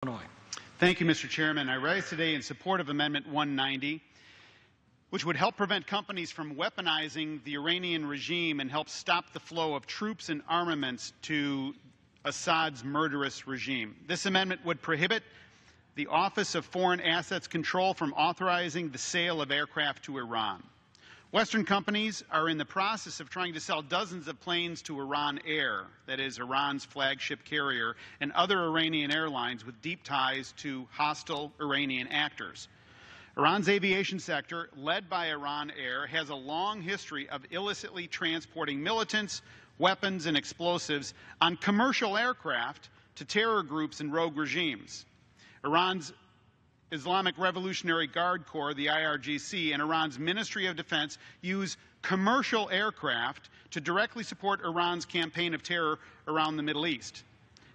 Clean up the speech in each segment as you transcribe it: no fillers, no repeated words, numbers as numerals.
Illinois. Thank you, Mr. Chairman. I rise today in support of Amendment 190, which would help prevent companies from weaponizing the Iranian regime and help stop the flow of troops and armaments to Assad's murderous regime. This amendment would prohibit the Office of Foreign Assets Control from authorizing the sale of aircraft to Iran. Western companies are in the process of trying to sell dozens of planes to Iran Air, that is Iran's flagship carrier, and other Iranian airlines with deep ties to hostile Iranian actors. Iran's aviation sector, led by Iran Air, has a long history of illicitly transporting militants, weapons, and explosives on commercial aircraft to terror groups and rogue regimes. Iran's Islamic Revolutionary Guard Corps, the IRGC, and Iran's Ministry of Defense use commercial aircraft to directly support Iran's campaign of terror around the Middle East.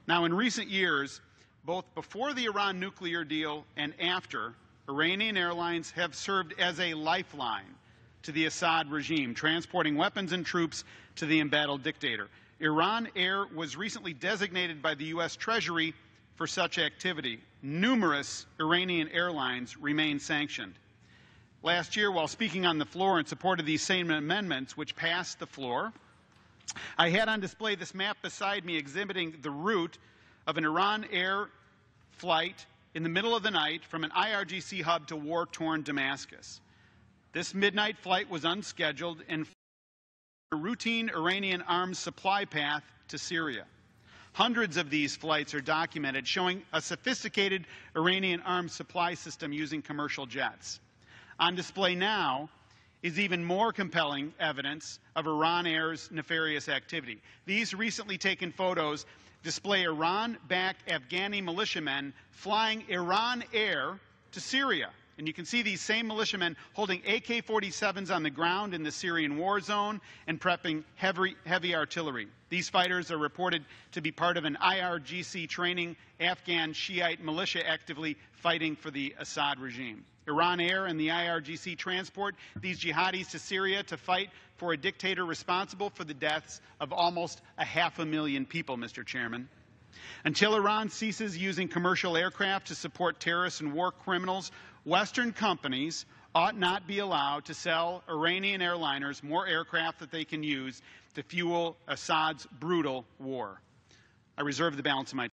Now, in recent years, both before the Iran nuclear deal and after, Iranian airlines have served as a lifeline to the Assad regime, transporting weapons and troops to the embattled dictator. Iran Air was recently designated by the U.S. Treasury for such activity. Numerous Iranian airlines remain sanctioned. Last year, while speaking on the floor in support of these same amendments, which passed the floor, I had on display this map beside me exhibiting the route of an Iran Air flight in the middle of the night from an IRGC hub to war-torn Damascus. This midnight flight was unscheduled and a routine Iranian arms supply path to Syria. Hundreds of these flights are documented, showing a sophisticated Iranian arms supply system using commercial jets. On display now is even more compelling evidence of Iran Air's nefarious activity. These recently taken photos display Iran-backed Afghani militiamen flying Iran Air to Syria. And you can see these same militiamen holding AK-47s on the ground in the Syrian war zone and prepping heavy artillery. These fighters are reported to be part of an IRGC training Afghan Shiite militia actively fighting for the Assad regime. Iran Air and the IRGC transport these jihadis to Syria to fight for a dictator responsible for the deaths of almost 500,000 people, Mr. Chairman. Until Iran ceases using commercial aircraft to support terrorists and war criminals, Western companies ought not be allowed to sell Iranian airliners more aircraft that they can use to fuel Assad's brutal war. I reserve the balance of my time.